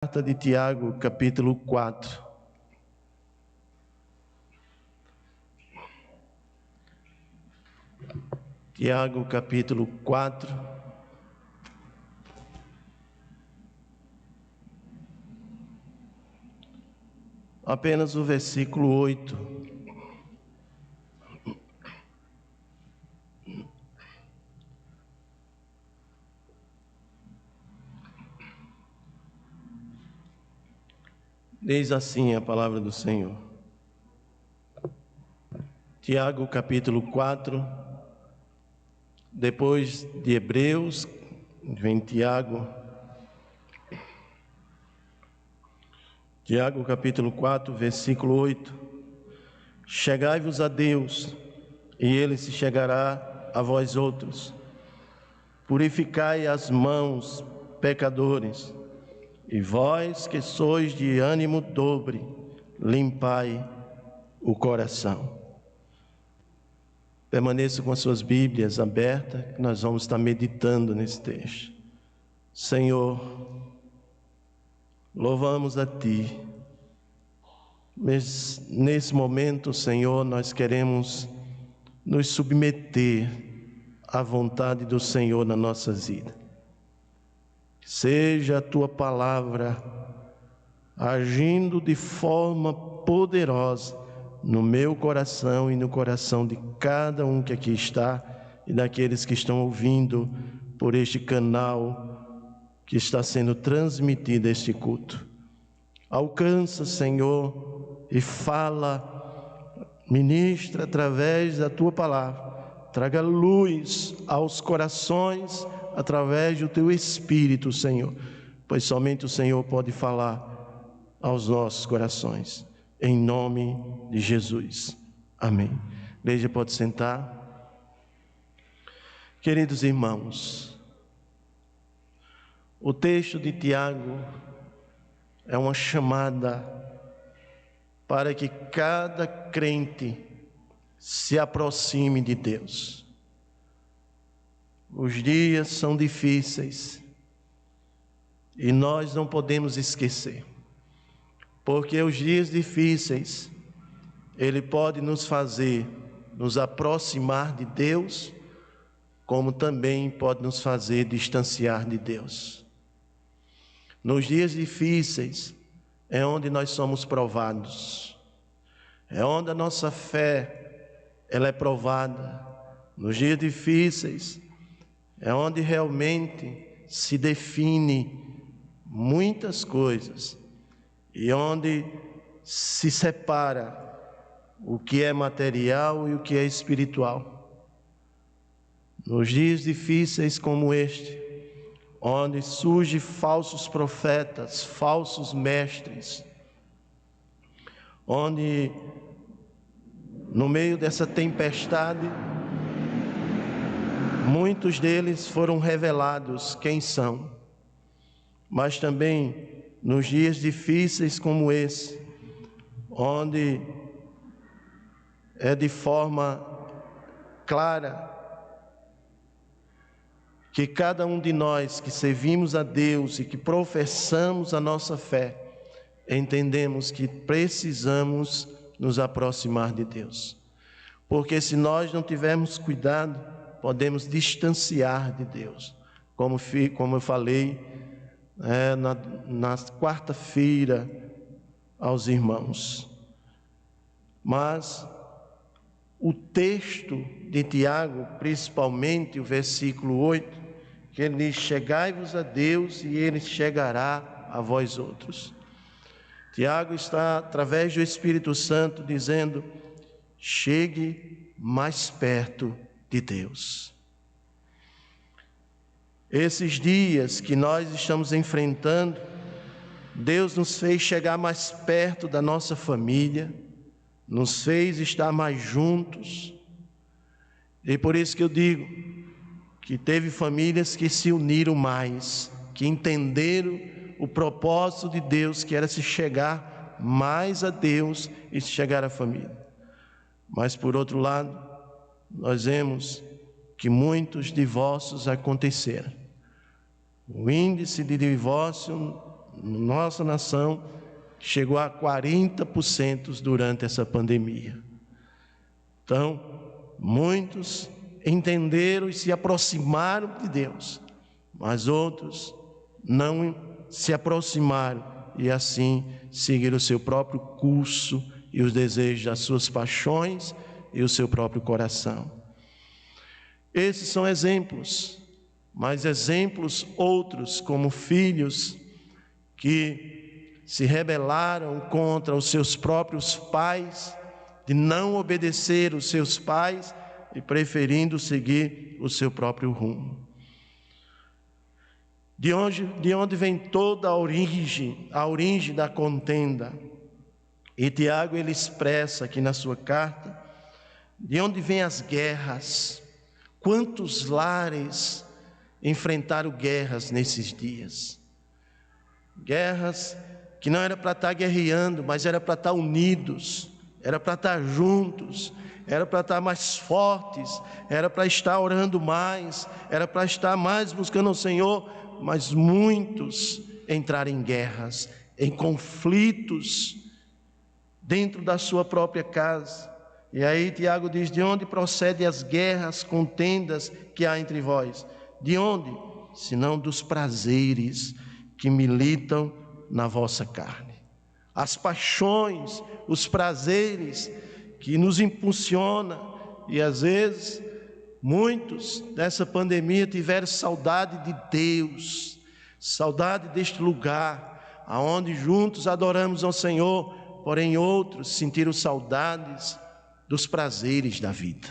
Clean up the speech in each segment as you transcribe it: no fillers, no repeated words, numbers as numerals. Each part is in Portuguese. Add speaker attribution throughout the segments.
Speaker 1: Carta de Tiago, capítulo 4. Tiago, capítulo 4. Apenas o versículo 8. Diz assim a palavra do Senhor. Tiago, capítulo 4. Depois de Hebreus, vem Tiago. Tiago, capítulo 4, versículo 8. Chegai-vos a Deus, e Ele se chegará a vós outros. Purificai as mãos, pecadores, e vós que sois de ânimo dobre, limpai o coração. Permaneça com as suas Bíblias abertas, que nós vamos estar meditando nesse texto. Senhor, louvamos a Ti. Mas nesse momento, Senhor, nós queremos nos submeter à vontade do Senhor na nossas vidas. Seja a Tua palavra agindo de forma poderosa no meu coração e no coração de cada um que aqui está e daqueles que estão ouvindo por este canal que está sendo transmitido este culto. Alcança, Senhor, e fala, ministra através da Tua palavra. Traga luz aos corações através do Teu Espírito, Senhor, pois somente o Senhor pode falar aos nossos corações. Em nome de Jesus. Amém. Igreja, pode sentar. Queridos irmãos, o texto de Tiago é uma chamada para que cada crente se aproxime de Deus. Os dias são difíceis e nós não podemos esquecer, porque os dias difíceis, Ele pode nos fazer nos aproximar de Deus, como também pode nos fazer distanciar de Deus. Nos dias difíceis é onde nós somos provados, é onde a nossa fé ela é provada. Nos dias difíceis é onde realmente se define muitas coisas e onde se separa o que é material e o que é espiritual. Nos dias difíceis como este, onde surgem falsos profetas, falsos mestres, onde no meio dessa tempestade, muitos deles foram revelados quem são, mas também nos dias difíceis como esse, onde é de forma clara que cada um de nós que servimos a Deus e que professamos a nossa fé, entendemos que precisamos nos aproximar de Deus. Porque se nós não tivermos cuidado, podemos distanciar de Deus. Como eu falei na quarta-feira aos irmãos. Mas o texto de Tiago, principalmente o versículo 8, que ele diz: chegai-vos a Deus e Ele chegará a vós outros. Tiago está, através do Espírito Santo, dizendo: chegue mais perto de Deus. Esses dias que nós estamos enfrentando, Deus nos fez chegar mais perto da nossa família, nos fez estar mais juntos, e por isso que eu digo que teve famílias que se uniram mais, que entenderam o propósito de Deus, que era se chegar mais a Deus e se chegar à família. Mas por outro lado, nós vemos que muitos divórcios aconteceram. O índice de divórcio nossa nação chegou a 40% durante essa pandemia. Então, muitos entenderam e se aproximaram de Deus, mas outros não se aproximaram e assim seguiram o seu próprio curso e os desejos das suas paixões e o seu próprio coração. Esses são exemplos, mas exemplos outros, como filhos que se rebelaram contra os seus próprios pais, de não obedecer os seus pais e preferindo seguir o seu próprio rumo. De onde vem toda a origem da contenda? E Tiago, ele expressa aqui na sua carta, de onde vêm as guerras? Quantos lares enfrentaram guerras nesses dias? Guerras que não era para estar guerreando, mas era para estar unidos, era para estar juntos, era para estar mais fortes, era para estar orando mais, era para estar mais buscando o Senhor, mas muitos entraram em guerras, em conflitos dentro da sua própria casa. E aí Tiago diz: de onde procedem as guerras, contendas que há entre vós? De onde? Senão dos prazeres que militam na vossa carne. As paixões, os prazeres que nos impulsionam. E às vezes, muitos dessa pandemia tiveram saudade de Deus, saudade deste lugar, aonde juntos adoramos ao Senhor, porém outros sentiram saudades dos prazeres da vida.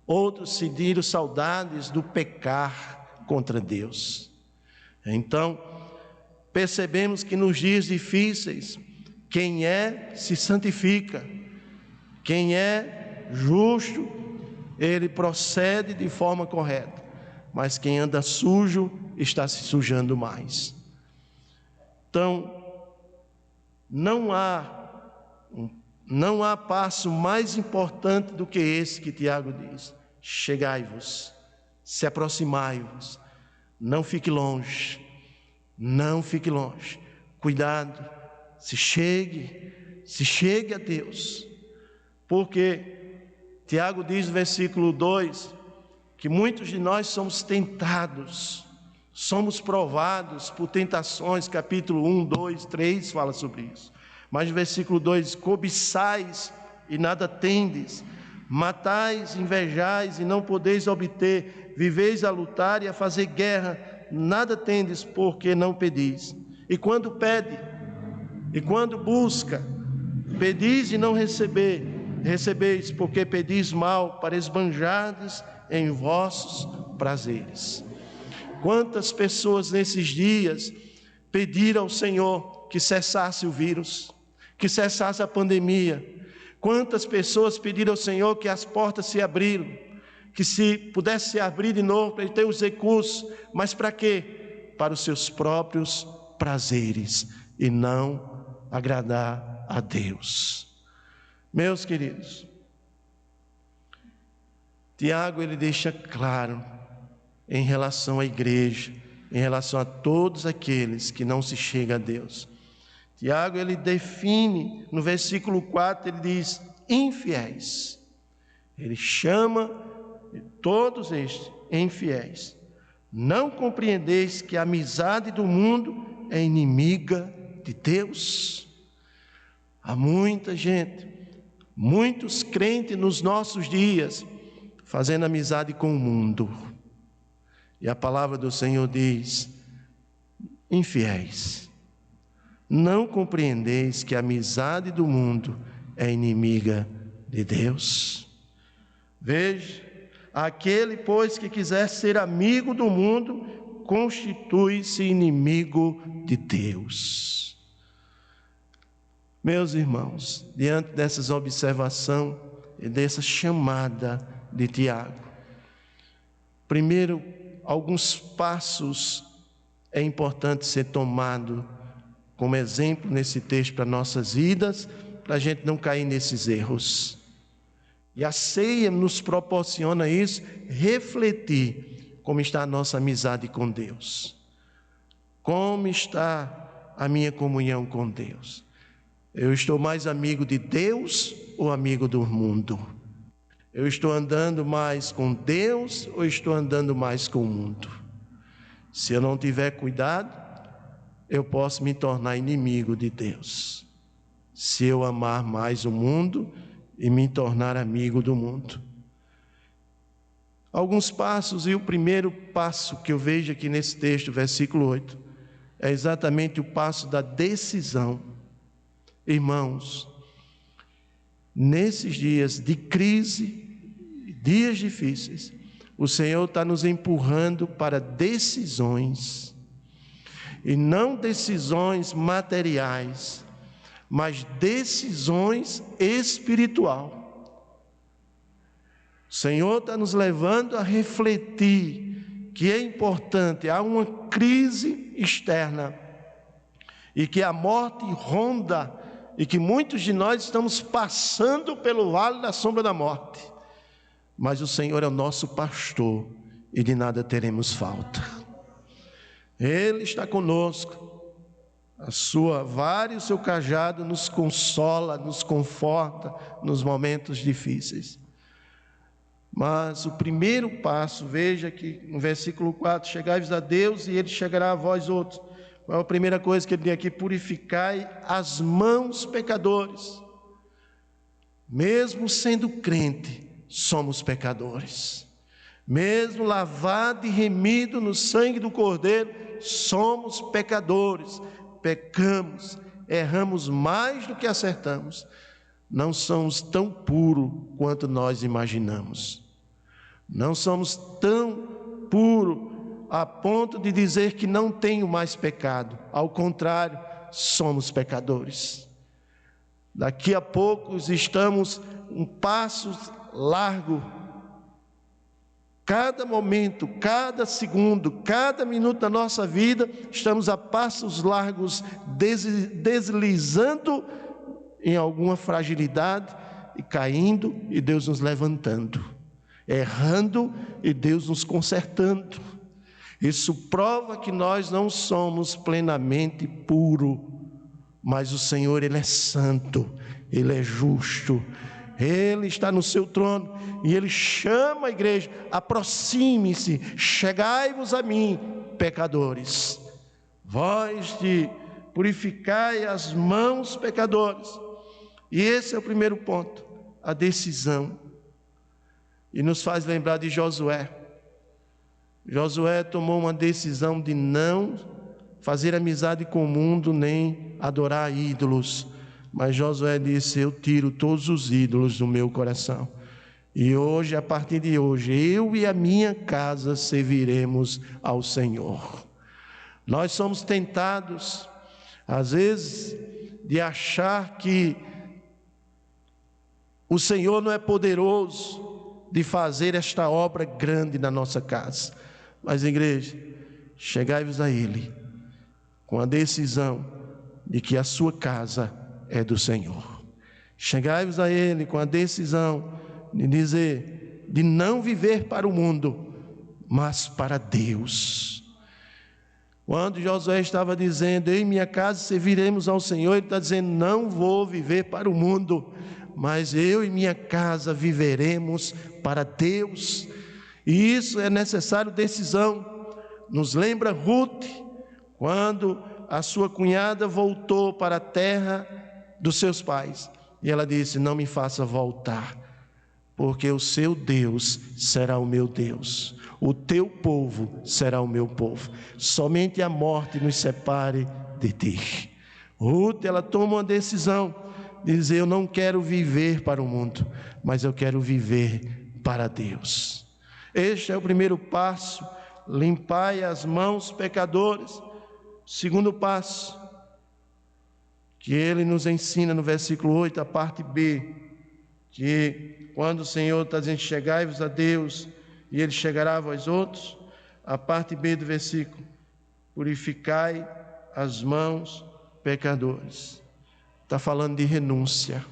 Speaker 1: Outros sentiram saudades do pecar contra Deus. Então, percebemos que nos dias difíceis, quem se santifica, quem é justo, ele procede de forma correta, mas quem anda sujo, está se sujando mais. Então, não há passo mais importante do que esse que Tiago diz: chegai-vos, se aproximai-vos, não fique longe, cuidado, se chegue a Deus, porque Tiago diz no versículo 2, que muitos de nós somos tentados, somos provados por tentações, capítulo 1, 2, 3 fala sobre isso. Mas no versículo 2, cobiçais e nada tendes, matais, invejais e não podeis obter, viveis a lutar e a fazer guerra, nada tendes porque não pedis. E quando pede, e quando busca, pedis e não recebeis, porque pedis mal para esbanjardes em vossos prazeres. Quantas pessoas nesses dias pediram ao Senhor que cessasse o vírus, que cessasse a pandemia? Quantas pessoas pediram ao Senhor que as portas se abriram, que se pudesse se abrir de novo para ele ter os recursos, mas para quê? Para os seus próprios prazeres e não agradar a Deus. Meus queridos, Tiago, ele deixa claro em relação à igreja, em relação a todos aqueles que não se chegam a Deus. Tiago, ele define, no versículo 4, ele diz: infiéis. Ele chama todos estes infiéis. Não compreendeis que a amizade do mundo é inimiga de Deus? Há muita gente, muitos crentes nos nossos dias, fazendo amizade com o mundo. E a palavra do Senhor diz: infiéis, não compreendeis que a amizade do mundo é inimiga de Deus? Veja, aquele, pois, que quiser ser amigo do mundo, constitui-se inimigo de Deus. Meus irmãos, diante dessas observações e dessa chamada de Tiago, primeiro, alguns passos é importante ser tomado como exemplo nesse texto para nossas vidas, para a gente não cair nesses erros. E a ceia nos proporciona isso, refletir como está a nossa amizade com Deus, como está a minha comunhão com Deus? Eu estou mais amigo de Deus ou amigo do mundo? Eu estou andando mais com Deus ou estou andando mais com o mundo? Se eu não tiver cuidado, eu posso me tornar inimigo de Deus. Se eu amar mais o mundo e me tornar amigo do mundo. Alguns passos, e o primeiro passo que eu vejo aqui nesse texto, versículo 8, é exatamente o passo da decisão. Irmãos, nesses dias de crise, dias difíceis, o Senhor está nos empurrando para decisões, e não decisões materiais, mas decisões espirituais. O Senhor está nos levando a refletir que é importante, há uma crise externa, e que a morte ronda, e que muitos de nós estamos passando pelo vale da sombra da morte, mas o Senhor é o nosso pastor, e de nada teremos falta. Ele está conosco, a sua vara e o seu cajado nos consola, nos conforta nos momentos difíceis. Mas o primeiro passo, veja que no versículo 4, chegai-vos a Deus e Ele chegará a vós outros. Qual é a primeira coisa que ele diz aqui? Purificai as mãos, pecadores. Mesmo sendo crente, somos pecadores. Mesmo lavado e remido no sangue do Cordeiro, somos pecadores. Pecamos, erramos mais do que acertamos. Não somos tão puros quanto nós imaginamos. Não somos tão puros a ponto de dizer que não tenho mais pecado. Ao contrário, somos pecadores. Daqui a pouco estamos um passo largo. Cada momento, cada segundo, cada minuto da nossa vida, estamos a passos largos, deslizando em alguma fragilidade e caindo, e Deus nos levantando, errando e Deus nos consertando. Isso prova que nós não somos plenamente puros, mas o Senhor, Ele é santo, Ele é justo, Ele está no seu trono e Ele chama a igreja: aproxime-se, chegai-vos a mim, pecadores, vós de purificai as mãos, pecadores. E esse é o primeiro ponto, a decisão. E nos faz lembrar de Josué. Josué tomou uma decisão de não fazer amizade com o mundo, nem adorar ídolos. Mas Josué disse: eu tiro todos os ídolos do meu coração. E hoje, a partir de hoje, eu e a minha casa serviremos ao Senhor. Nós somos tentados, às vezes, de achar que o Senhor não é poderoso de fazer esta obra grande na nossa casa. Mas, igreja, chegai-vos a Ele com a decisão de que a sua casa é do Senhor. Chegai-vos a Ele com a decisão de dizer, de não viver para o mundo, mas para Deus. Quando Josué estava dizendo: eu e minha casa serviremos ao Senhor, ele está dizendo: não vou viver para o mundo, mas eu e minha casa viveremos para Deus. E isso é necessário decisão. Nos lembra Ruth, quando a sua cunhada voltou para a terra dos seus pais, e ela disse: não me faça voltar, porque o seu Deus será o meu Deus, o teu povo será o meu povo, somente a morte nos separe de ti. Ruth, ela toma uma decisão, diz: eu não quero viver para o mundo, mas eu quero viver para Deus. Este é o primeiro passo: limpai as mãos, pecadores. Segundo passo, que ele nos ensina no versículo 8, a parte B, que quando o Senhor está dizendo: chegai-vos a Deus e Ele chegará a vós outros, a parte B do versículo: purificai as mãos, pecadores. Está falando de renúncia.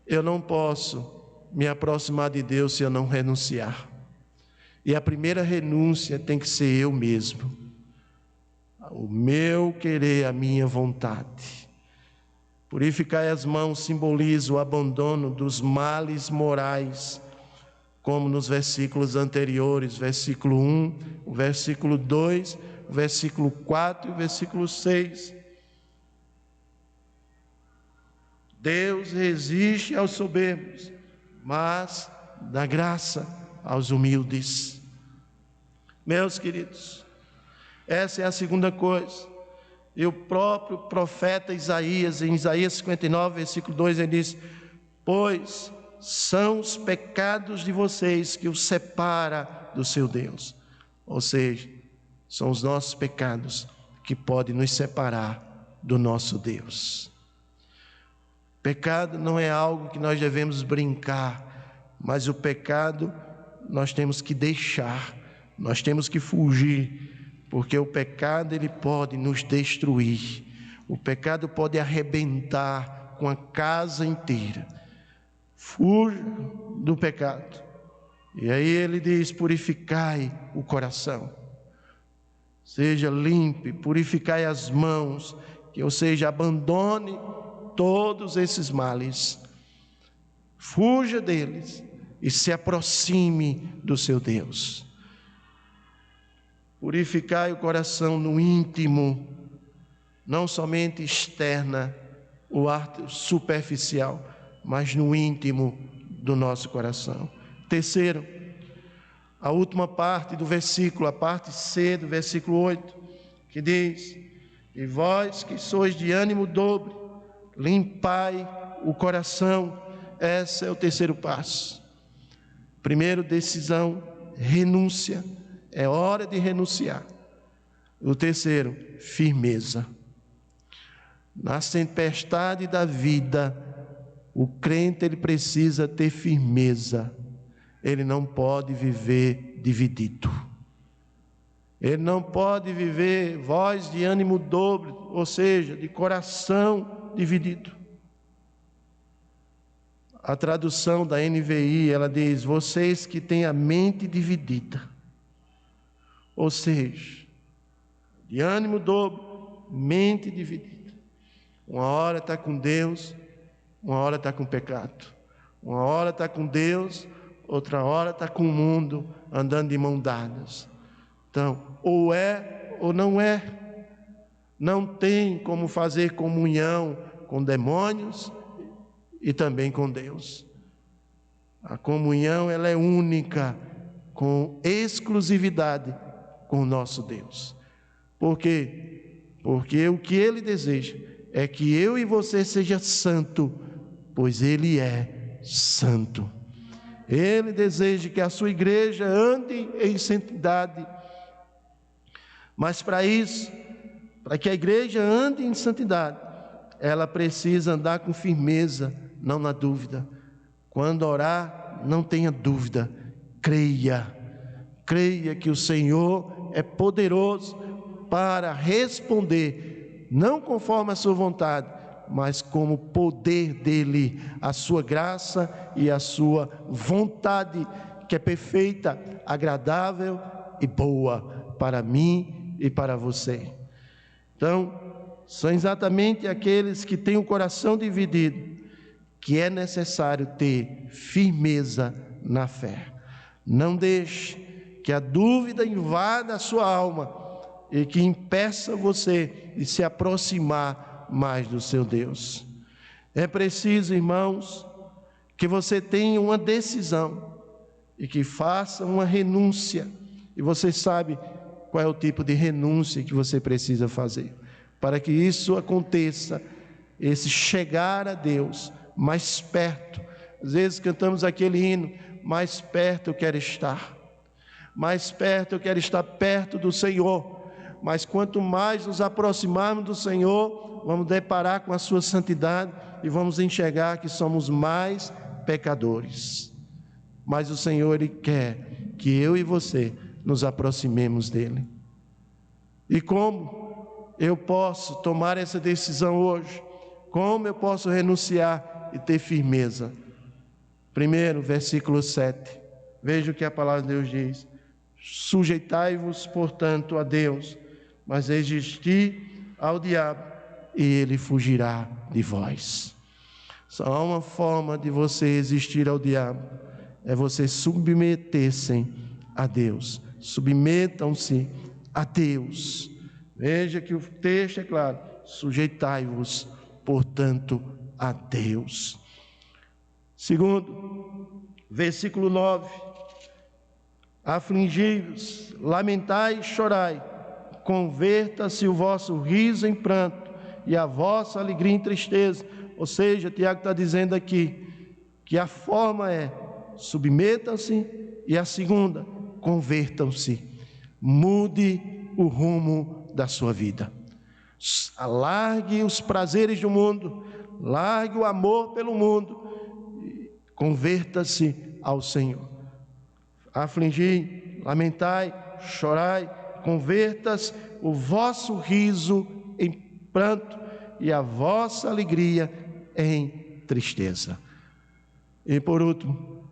Speaker 1: Eu não posso me aproximar de Deus se eu não renunciar. E a primeira renúncia tem que ser eu mesmo. o meu querer, a minha vontade. Purificai as mãos simboliza o abandono dos males morais, como nos versículos anteriores, versículo 1, o versículo 2, o versículo 4 e o versículo 6. Deus resiste aos soberbos, mas dá graça aos humildes. Meus queridos, essa é a segunda coisa. E o próprio profeta Isaías, em Isaías 59, versículo 2, ele diz: pois são os pecados de vocês que os separa do seu Deus. Ou seja, são os nossos pecados que podem nos separar do nosso Deus. Pecado não é algo que nós devemos brincar, mas o pecado nós temos que deixar, nós temos que fugir, porque o pecado ele pode nos destruir, o pecado pode arrebentar com a casa inteira. Fuja do pecado. E aí ele diz: purificai o coração, seja limpe, purificai as mãos, ou seja, abandone todos esses males, fuja deles e se aproxime do seu Deus. Purificai o coração no íntimo, não somente externa, o ato superficial, mas no íntimo do nosso coração. Terceiro, a última parte do versículo, a parte C do versículo 8, que diz: e vós que sois de ânimo dobre, limpai o coração. Esse é o terceiro passo. Primeiro, decisão, renúncia. É hora de renunciar. O terceiro, firmeza. Na tempestade da vida, o crente ele precisa ter firmeza. Ele não pode viver dividido. Ele não pode viver voz de ânimo dobre, ou seja, de coração dividido. A tradução da NVI, ela diz: vocês que têm a mente dividida. Ou seja, de ânimo dobro, mente dividida. Uma hora está com Deus, uma hora está com o pecado. Uma hora está com Deus, outra hora está com o mundo, andando de mãos dadas. Então, ou é ou não é. Não tem como fazer comunhão com demônios e também com Deus. A comunhão ela é única, com exclusividade com o nosso Deus. Por quê? Porque o que Ele deseja é que eu e você seja santo, pois Ele é santo. Ele deseja que a sua igreja ande em santidade. Mas para isso, para que a igreja ande em santidade, ela precisa andar com firmeza, não na dúvida. Quando orar, não tenha dúvida, creia. Creia que o Senhor é poderoso para responder, não conforme a sua vontade, mas como o poder dele, a sua graça e a sua vontade, que é perfeita, agradável e boa para mim e para você. Então, são exatamente aqueles que têm o coração dividido, que é necessário ter firmeza na fé. Não deixe que a dúvida invada a sua alma e que impeça você de se aproximar mais do seu Deus. É preciso, irmãos, que você tenha uma decisão e que faça uma renúncia. E você sabe qual é o tipo de renúncia que você precisa fazer. Para que isso aconteça, esse chegar a Deus mais perto. Às vezes cantamos aquele hino: mais perto eu quero estar. Mais perto eu quero estar perto do Senhor. Mas quanto mais nos aproximarmos do Senhor, vamos deparar com a sua santidade e vamos enxergar que somos mais pecadores. Mas o Senhor, Ele quer que eu e você nos aproximemos dEle. E como eu posso tomar essa decisão hoje? Como eu posso renunciar e ter firmeza? Primeiro, versículo 7. Veja o que a palavra de Deus diz: sujeitai-vos, portanto, a Deus, mas resistir ao diabo, e ele fugirá de vós. Só há uma forma de você resistir ao diabo, é você submeter-se a Deus. Submetam-se a Deus. Veja que o texto é claro: sujeitai-vos, portanto, a Deus. Segundo, versículo 9: afligi-vos, lamentai e chorai, converta-se o vosso riso em pranto e a vossa alegria em tristeza. Ou seja, Tiago está dizendo aqui que a forma é: submetam-se, e a segunda, convertam-se. Mude o rumo da sua vida. Largue os prazeres do mundo, largue o amor pelo mundo, converta-se ao Senhor. Afligi, lamentai, chorai, converta-se o vosso riso em pranto e a vossa alegria em tristeza. E por último,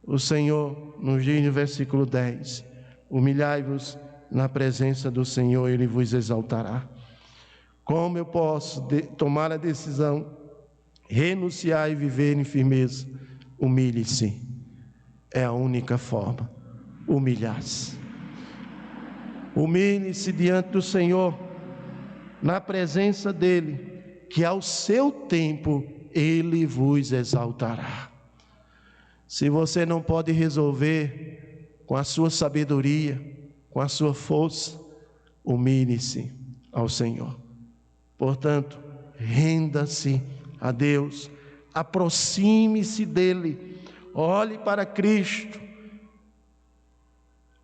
Speaker 1: o Senhor nos diz no versículo 10: humilhai-vos na presença do Senhor, Ele vos exaltará. Como eu posso tomar a decisão, renunciar e viver em firmeza? Humilhe-se. É a única forma. Humilhar-se. Humilhe-se diante do Senhor, na presença dEle, que ao seu tempo Ele vos exaltará. Se você não pode resolver com a sua sabedoria, com a sua força, humilhe-se ao Senhor. Portanto, renda-se a Deus, aproxime-se dEle, olhe para Cristo,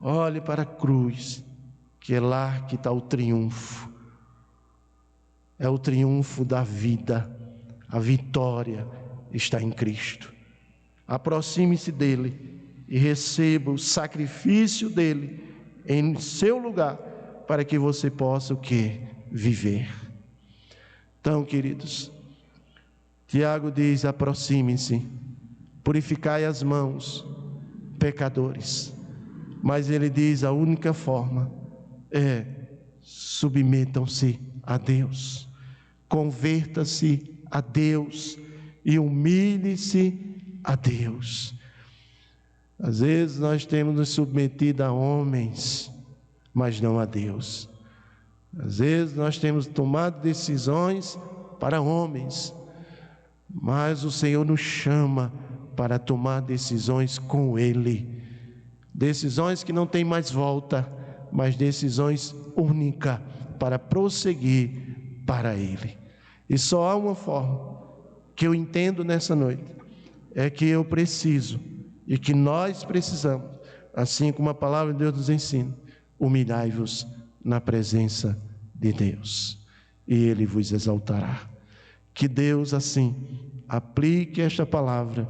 Speaker 1: olhe para a cruz, que é lá que está o triunfo. É o triunfo da vida, a vitória está em Cristo. Aproxime-se dEle e receba o sacrifício dEle em seu lugar, para que você possa o quê? Viver. Então, queridos, Tiago diz: aproxime-se, purificai as mãos, pecadores. Mas ele diz: a única forma é submetam-se a Deus, converta-se a Deus e humilhe-se a Deus. Às vezes nós temos nos submetido a homens, mas não a Deus. Às vezes nós temos tomado decisões para homens, mas o Senhor nos chama para tomar decisões com Ele. Decisões que não tem mais volta, mas decisões únicas para prosseguir para Ele. E só há uma forma que eu entendo nessa noite, é que eu preciso e que nós precisamos, assim como a palavra de Deus nos ensina: humilhai-vos na presença de Deus e Ele vos exaltará. Que Deus assim aplique esta palavra